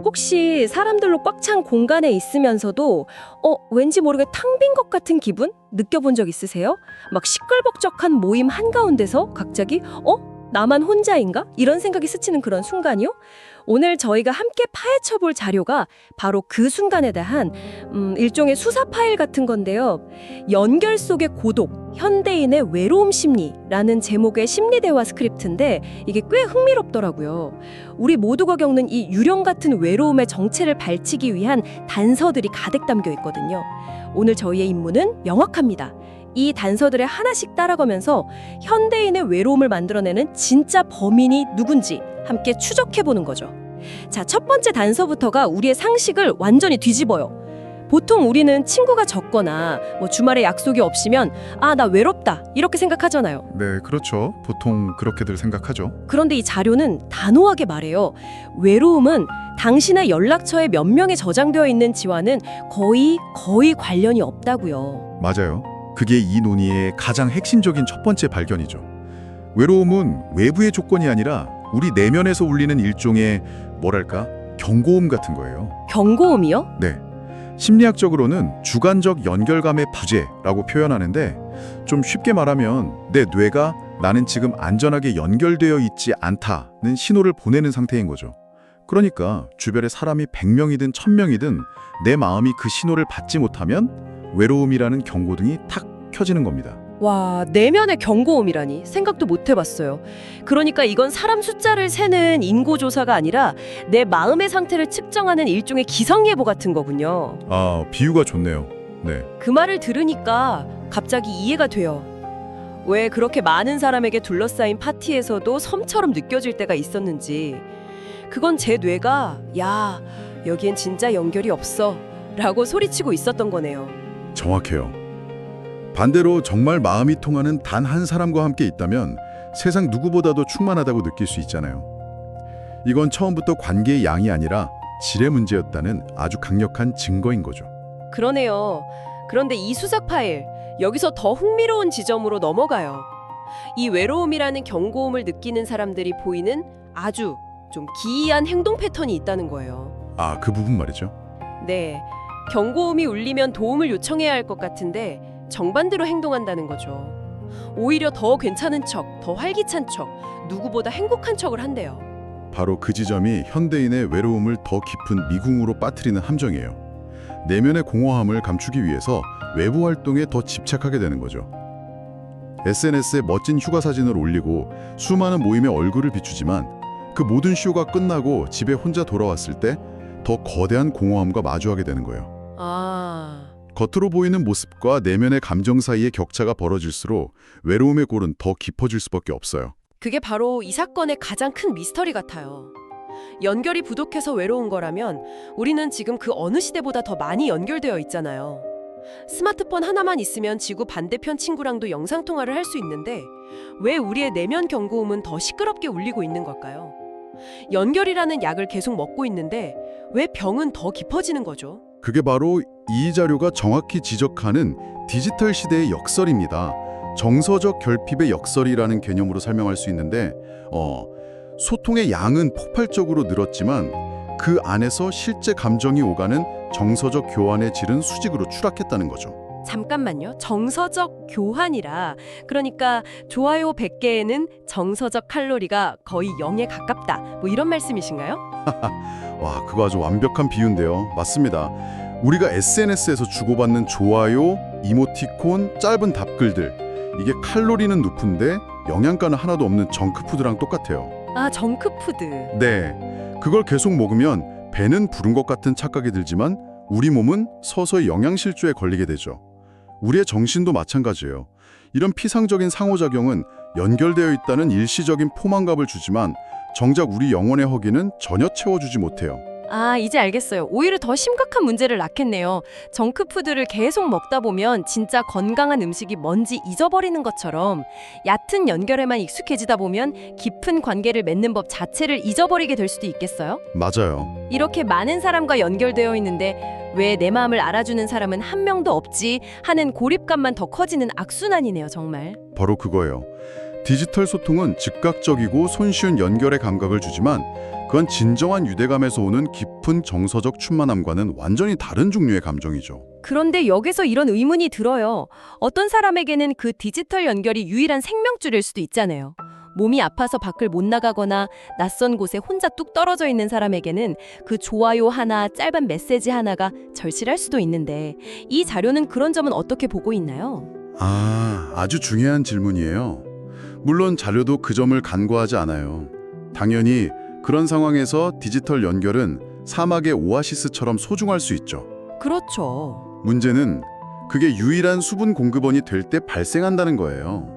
혹시 사람들로 꽉 찬 공간에 있으면서도 왠지 모르게 텅 빈 것 같은 기분 느껴본 적 있으세요? 막 시끌벅적한 모임 한가운데서 갑자기 나만 혼자인가? 이런 생각이 스치는 그런 순간이요? 오늘 저희가 함께 파헤쳐볼 자료가 바로 그 순간에 대한 일종의 수사 파일 같은 건데요. 연결 속의 고독, 현대인의 외로움 심리라는 제목의 심리대화 스크립트인데 이게 꽤 흥미롭더라고요. 우리 모두가 겪는 이 유령 같은 외로움의 정체를 밝히기 위한 단서들이 가득 담겨 있거든요. 오늘 저희의 임무는 명확합니다. 이 단서들을 하나씩 따라가면서 현대인의 외로움을 만들어내는 진짜 범인이 누군지 함께 추적해보는 거죠. 자, 첫 번째 단서부터가 우리의 상식을 완전히 뒤집어요. 보통 우리는 친구가 적거나 주말에 약속이 없으면 나 외롭다 이렇게 생각하잖아요. 네, 그렇죠. 보통 그렇게들 생각하죠. 그런데 이 자료는 단호하게 말해요. 외로움은 당신의 연락처에 몇 명에 저장되어 있는지와는 거의 관련이 없다고요. 맞아요. 그게 이 논의의 가장 핵심적인 첫 번째 발견이죠. 외로움은 외부의 조건이 아니라 우리 내면에서 울리는 일종의 경고음 같은 거예요. 경고음이요? 네. 심리학적으로는 주관적 연결감의 부재라고 표현하는데 좀 쉽게 말하면 내 뇌가 나는 지금 안전하게 연결되어 있지 않다는 신호를 보내는 상태인 거죠. 그러니까 주변에 사람이 100명이든 1000명이든 내 마음이 그 신호를 받지 못하면 외로움이라는 경고등이 탁 켜지는 겁니다. 와, 내면의 경고음이라니 생각도 못 해봤어요. 그러니까 이건 사람 숫자를 세는 인고조사가 아니라 내 마음의 상태를 측정하는 일종의 기상예보 같은 거군요. 아, 비유가 좋네요. 네. 그 말을 들으니까 갑자기 이해가 돼요. 왜 그렇게 많은 사람에게 둘러싸인 파티에서도 섬처럼 느껴질 때가 있었는지. 그건 제 뇌가 야, 여기엔 진짜 연결이 없어 라고 소리치고 있었던 거네요. 정확해요. 반대로 정말 마음이 통하는 단 한 사람과 함께 있다면 세상 누구보다도 충만하다고 느낄 수 있잖아요. 이건 처음부터 관계의 양이 아니라 질의 문제였다는 아주 강력한 증거인 거죠. 그러네요. 그런데 이 수작 파일, 여기서 더 흥미로운 지점으로 넘어가요. 이 외로움이라는 경고음을 느끼는 사람들이 보이는 아주 좀 기이한 행동 패턴이 있다는 거예요. 아, 그 부분 말이죠. 네, 경고음이 울리면 도움을 요청해야 할 것 같은데 정반대로 행동한다는 거죠. 오히려 더 괜찮은 척, 더 활기찬 척, 누구보다 행복한 척을 한대요. 바로 그 지점이 현대인의 외로움을 더 깊은 미궁으로 빠뜨리는 함정이에요. 내면의 공허함을 감추기 위해서 외부 활동에 더 집착하게 되는 거죠. SNS에 멋진 휴가 사진을 올리고 수많은 모임에 얼굴을 비추지만 그 모든 쇼가 끝나고 집에 혼자 돌아왔을 때 더 거대한 공허함과 마주하게 되는 거예요. 겉으로 보이는 모습과 내면의 감정 사이의 격차가 벌어질수록 외로움의 골은 더 깊어질 수밖에 없어요. 그게 바로 이 사건의 가장 큰 미스터리 같아요. 연결이 부족해서 외로운 거라면 우리는 지금 그 어느 시대보다 더 많이 연결되어 있잖아요. 스마트폰 하나만 있으면 지구 반대편 친구랑도 영상통화를 할 수 있는데 왜 우리의 내면 경고음은 더 시끄럽게 울리고 있는 걸까요? 연결이라는 약을 계속 먹고 있는데 왜 병은 더 깊어지는 거죠? 그게 바로 이 자료가 정확히 지적하는 디지털 시대의 역설입니다. 정서적 결핍의 역설이라는 개념으로 설명할 수 있는데 소통의 양은 폭발적으로 늘었지만 그 안에서 실제 감정이 오가는 정서적 교환의 질은 수직으로 추락했다는 거죠. 잠깐만요. 정서적 교환이라 그러니까 좋아요 100개에는 정서적 칼로리가 거의 0에 가깝다. 이런 말씀이신가요? 와, 그거 아주 완벽한 비유인데요. 맞습니다. 우리가 SNS에서 주고받는 좋아요, 이모티콘, 짧은 답글들 이게 칼로리는 높은데 영양가는 하나도 없는 정크푸드랑 똑같아요. 아, 정크푸드. 네, 그걸 계속 먹으면 배는 부른 것 같은 착각이 들지만 우리 몸은 서서히 영양실조에 걸리게 되죠. 우리의 정신도 마찬가지예요. 이런 피상적인 상호작용은 연결되어 있다는 일시적인 포만감을 주지만 정작 우리 영혼의 허기는 전혀 채워주지 못해요. 아, 이제 알겠어요. 오히려 더 심각한 문제를 낳겠네요. 정크푸드를 계속 먹다 보면 진짜 건강한 음식이 뭔지 잊어버리는 것처럼 얕은 연결에만 익숙해지다 보면 깊은 관계를 맺는 법 자체를 잊어버리게 될 수도 있겠어요? 맞아요. 이렇게 많은 사람과 연결되어 있는데 왜 내 마음을 알아주는 사람은 한 명도 없지 하는 고립감만 더 커지는 악순환이네요, 정말. 바로 그거예요. 디지털 소통은 즉각적이고 손쉬운 연결의 감각을 주지만 그건 진정한 유대감에서 오는 깊은 정서적 충만함과는 완전히 다른 종류의 감정이죠. 그런데 여기서 이런 의문이 들어요. 어떤 사람에게는 그 디지털 연결이 유일한 생명줄일 수도 있잖아요. 몸이 아파서 밖을 못 나가거나 낯선 곳에 혼자 뚝 떨어져 있는 사람에게는 그 좋아요 하나, 짧은 메시지 하나가 절실할 수도 있는데 이 자료는 그런 점은 어떻게 보고 있나요? 아주 중요한 질문이에요. 물론 자료도 그 점을 간과하지 않아요. 당연히 그런 상황에서 디지털 연결은 사막의 오아시스처럼 소중할 수 있죠. 그렇죠. 문제는 그게 유일한 수분 공급원이 될 때 발생한다는 거예요.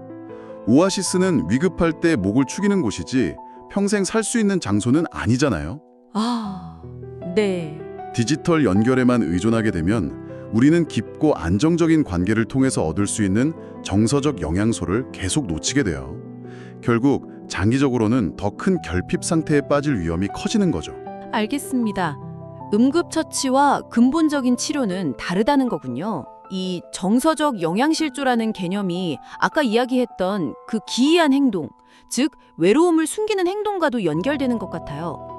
오아시스는 위급할 때 목을 축이는 곳이지 평생 살 수 있는 장소는 아니잖아요. 네. 디지털 연결에만 의존하게 되면 우리는 깊고 안정적인 관계를 통해서 얻을 수 있는 정서적 영양소를 계속 놓치게 돼요. 결국 장기적으로는 더 큰 결핍 상태에 빠질 위험이 커지는 거죠. 알겠습니다. 응급처치와 근본적인 치료는 다르다는 거군요. 이 정서적 영양실조라는 개념이 아까 이야기했던 그 기이한 행동, 즉 외로움을 숨기는 행동과도 연결되는 것 같아요.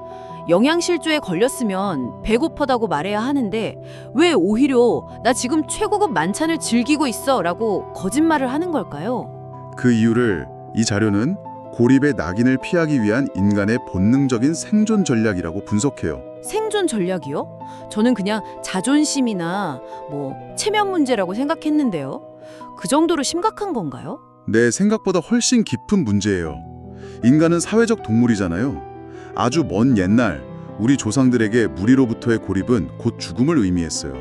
영양실조에 걸렸으면 배고프다고 말해야 하는데 왜 오히려 나 지금 최고급 만찬을 즐기고 있어 라고 거짓말을 하는 걸까요? 그 이유를 이 자료는 고립의 낙인을 피하기 위한 인간의 본능적인 생존 전략이라고 분석해요. 생존 전략이요? 저는 그냥 자존심이나 체면 문제라고 생각했는데요. 그 정도로 심각한 건가요? 네, 생각보다 훨씬 깊은 문제예요. 인간은 사회적 동물이잖아요. 아주 먼 옛날 우리 조상들에게 무리로부터의 고립은 곧 죽음을 의미했어요.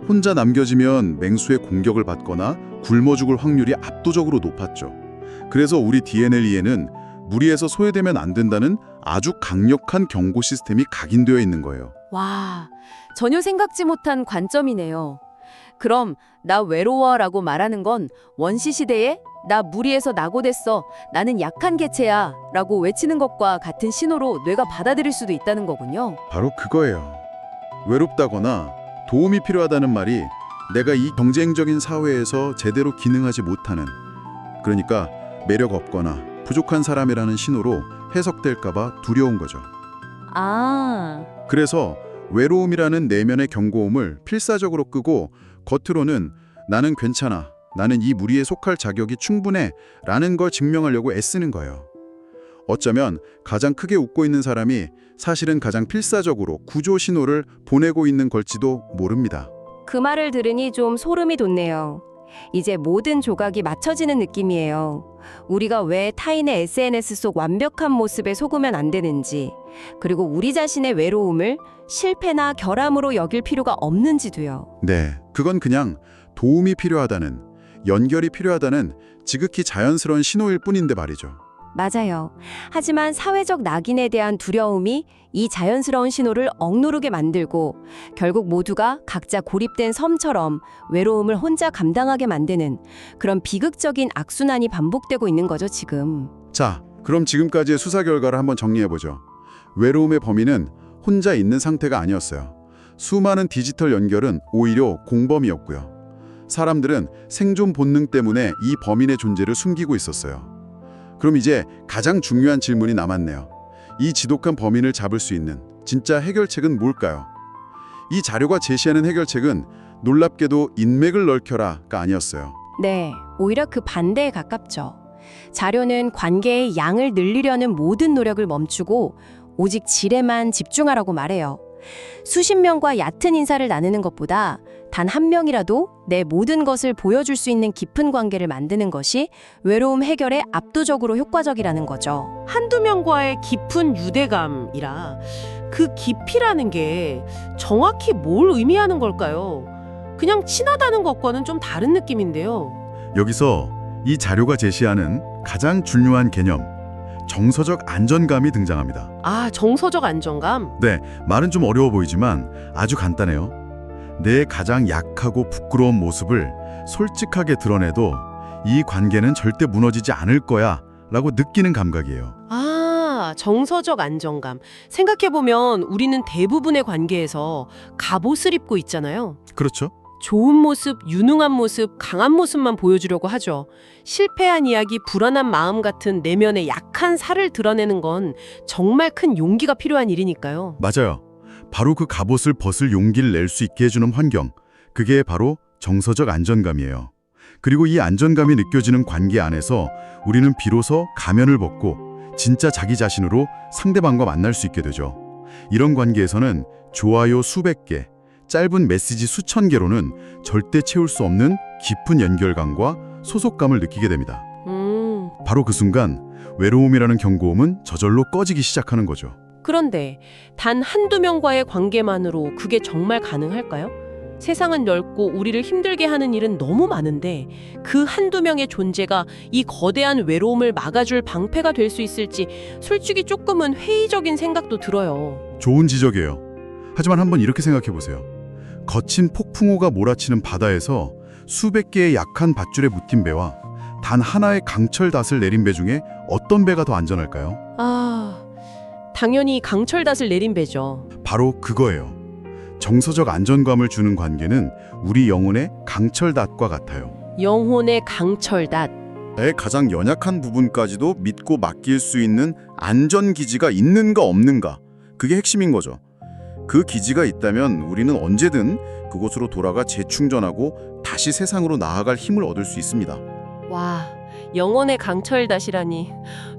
혼자 남겨지면 맹수의 공격을 받거나 굶어 죽을 확률이 압도적으로 높았죠. 그래서 우리 DNA에는 무리에서 소외되면 안 된다는 아주 강력한 경고 시스템이 각인되어 있는 거예요. 와, 전혀 생각지 못한 관점이네요. 그럼 나 외로워라고 말하는 건 원시 시대에 나 무리에서 낙오됐어, 나는 약한 개체야 라고 외치는 것과 같은 신호로 뇌가 받아들일 수도 있다는 거군요. 바로 그거예요. 외롭다거나 도움이 필요하다는 말이 내가 이 경쟁적인 사회에서 제대로 기능하지 못하는, 그러니까 매력 없거나 부족한 사람이라는 신호로 해석될까봐 두려운 거죠. 그래서 외로움이라는 내면의 경고음을 필사적으로 끄고 겉으로는 나는 괜찮아, 나는 이 무리에 속할 자격이 충분해 라는 걸 증명하려고 애쓰는 거예요. 어쩌면 가장 크게 웃고 있는 사람이 사실은 가장 필사적으로 구조 신호를 보내고 있는 걸지도 모릅니다. 그 말을 들으니 좀 소름이 돋네요. 이제 모든 조각이 맞춰지는 느낌이에요. 우리가 왜 타인의 SNS 속 완벽한 모습에 속으면 안 되는지, 그리고 우리 자신의 외로움을 실패나 결함으로 여길 필요가 없는지도요. 네, 그건 그냥 도움이 필요하다는, 연결이 필요하다는 지극히 자연스러운 신호일 뿐인데 말이죠. 맞아요. 하지만 사회적 낙인에 대한 두려움이 이 자연스러운 신호를 억누르게 만들고 결국 모두가 각자 고립된 섬처럼 외로움을 혼자 감당하게 만드는 그런 비극적인 악순환이 반복되고 있는 거죠, 지금. 자, 그럼 지금까지의 수사 결과를 한번 정리해보죠. 외로움의 범인은 혼자 있는 상태가 아니었어요. 수많은 디지털 연결은 오히려 공범이었고요. 사람들은 생존 본능 때문에 이 범인의 존재를 숨기고 있었어요. 그럼 이제 가장 중요한 질문이 남았네요. 이 지독한 범인을 잡을 수 있는 진짜 해결책은 뭘까요? 이 자료가 제시하는 해결책은 놀랍게도 인맥을 넓혀라가 아니었어요. 네, 오히려 그 반대에 가깝죠. 자료는 관계의 양을 늘리려는 모든 노력을 멈추고 오직 질에만 집중하라고 말해요. 수십 명과 얕은 인사를 나누는 것보다 단 한 명이라도 내 모든 것을 보여줄 수 있는 깊은 관계를 만드는 것이 외로움 해결에 압도적으로 효과적이라는 거죠. 한두 명과의 깊은 유대감이라 그 깊이라는 게 정확히 뭘 의미하는 걸까요? 그냥 친하다는 것과는 좀 다른 느낌인데요. 여기서 이 자료가 제시하는 가장 중요한 개념, 정서적 안전감이 등장합니다. 정서적 안정감? 네, 말은 좀 어려워 보이지만 아주 간단해요. 내 가장 약하고 부끄러운 모습을 솔직하게 드러내도 이 관계는 절대 무너지지 않을 거야 라고 느끼는 감각이에요. 정서적 안정감. 생각해보면 우리는 대부분의 관계에서 갑옷을 입고 있잖아요. 그렇죠. 좋은 모습, 유능한 모습, 강한 모습만 보여주려고 하죠. 실패한 이야기, 불안한 마음 같은 내면의 약한 살을 드러내는 건 정말 큰 용기가 필요한 일이니까요. 맞아요. 바로 그 갑옷을 벗을 용기를 낼 수 있게 해주는 환경, 그게 바로 정서적 안정감이에요. 그리고 이 안정감이 느껴지는 관계 안에서 우리는 비로소 가면을 벗고 진짜 자기 자신으로 상대방과 만날 수 있게 되죠. 이런 관계에서는 좋아요 수백 개, 짧은 메시지 수천 개로는 절대 채울 수 없는 깊은 연결감과 소속감을 느끼게 됩니다. 바로 그 순간 외로움이라는 경고음은 저절로 꺼지기 시작하는 거죠. 그런데 단 한두 명과의 관계만으로 그게 정말 가능할까요? 세상은 넓고 우리를 힘들게 하는 일은 너무 많은데 그 한두 명의 존재가 이 거대한 외로움을 막아줄 방패가 될 수 있을지 솔직히 조금은 회의적인 생각도 들어요. 좋은 지적이에요. 하지만 한번 이렇게 생각해 보세요. 거친 폭풍우가 몰아치는 바다에서 수백 개의 약한 밧줄에 묶인 배와 단 하나의 강철 닷을 내린 배 중에 어떤 배가 더 안전할까요? 당연히 강철닷을 내린 배죠. 바로 그거예요. 정서적 안정감을 주는 관계는 우리 영혼의 강철 닷과 같아요. 영혼의 강철닷. 나의 가장 연약한 부분까지도 믿고 맡길 수 있는 안전기지가 있는가 없는가, 그게 핵심인 거죠. 그 기지가 있다면 우리는 언제든 그곳으로 돌아가 재충전하고 다시 세상으로 나아갈 힘을 얻을 수 있습니다. 와, 영혼의 강철닷이라니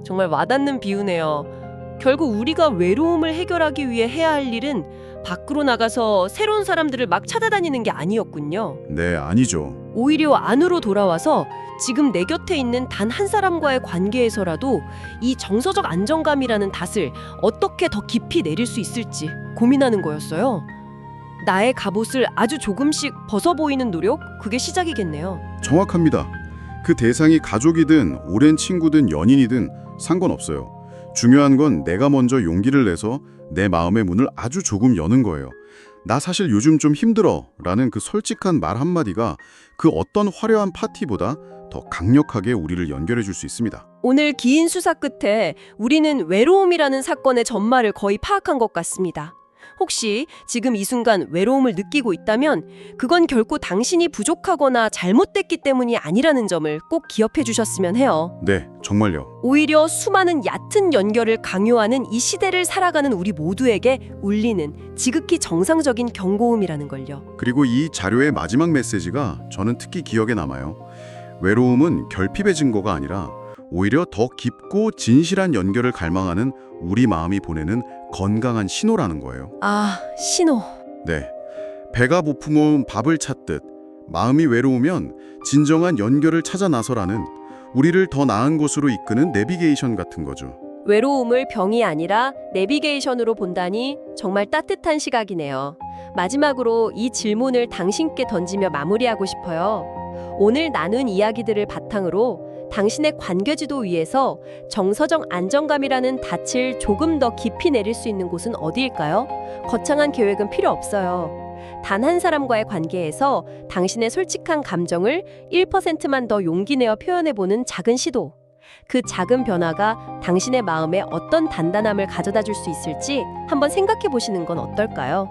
정말 와닿는 비유네요. 결국 우리가 외로움을 해결하기 위해 해야 할 일은 밖으로 나가서 새로운 사람들을 막 찾아다니는 게 아니었군요. 네, 아니죠. 오히려 안으로 돌아와서 지금 내 곁에 있는 단 한 사람과의 관계에서라도 이 정서적 안정감이라는 닷을 어떻게 더 깊이 내릴 수 있을지 고민하는 거였어요. 나의 갑옷을 아주 조금씩 벗어 보이는 노력, 그게 시작이겠네요. 정확합니다. 그 대상이 가족이든 오랜 친구든 연인이든 상관없어요. 중요한 건 내가 먼저 용기를 내서 내 마음의 문을 아주 조금 여는 거예요. 나 사실 요즘 좀 힘들어 라는 그 솔직한 말 한마디가 그 어떤 화려한 파티보다 더 강력하게 우리를 연결해 줄 수 있습니다. 오늘 긴 수사 끝에 우리는 외로움이라는 사건의 전말을 거의 파악한 것 같습니다. 혹시 지금 이 순간 외로움을 느끼고 있다면 그건 결코 당신이 부족하거나 잘못됐기 때문이 아니라는 점을 꼭 기억해 주셨으면 해요. 네, 정말요. 오히려 수많은 얕은 연결을 강요하는 이 시대를 살아가는 우리 모두에게 울리는 지극히 정상적인 경고음이라는 걸요. 그리고 이 자료의 마지막 메시지가 저는 특히 기억에 남아요. 외로움은 결핍의 증거가 아니라 오히려 더 깊고 진실한 연결을 갈망하는 우리 마음이 보내는 건강한 신호라는 거예요. 신호. 네, 배가 고프면 밥을 찾듯 마음이 외로우면 진정한 연결을 찾아 나서라는 우리를 더 나은 곳으로 이끄는 내비게이션 같은 거죠. 외로움을 병이 아니라 내비게이션으로 본다니 정말 따뜻한 시각이네요. 마지막으로 이 질문을 당신께 던지며 마무리하고 싶어요. 오늘 나눈 이야기들을 바탕으로 당신의 관계지도 위에서 정서적 안정감이라는 닻을 조금 더 깊이 내릴 수 있는 곳은 어디일까요? 거창한 계획은 필요 없어요. 단 한 사람과의 관계에서 당신의 솔직한 감정을 1%만 더 용기 내어 표현해보는 작은 시도. 그 작은 변화가 당신의 마음에 어떤 단단함을 가져다 줄 수 있을지 한번 생각해 보시는 건 어떨까요?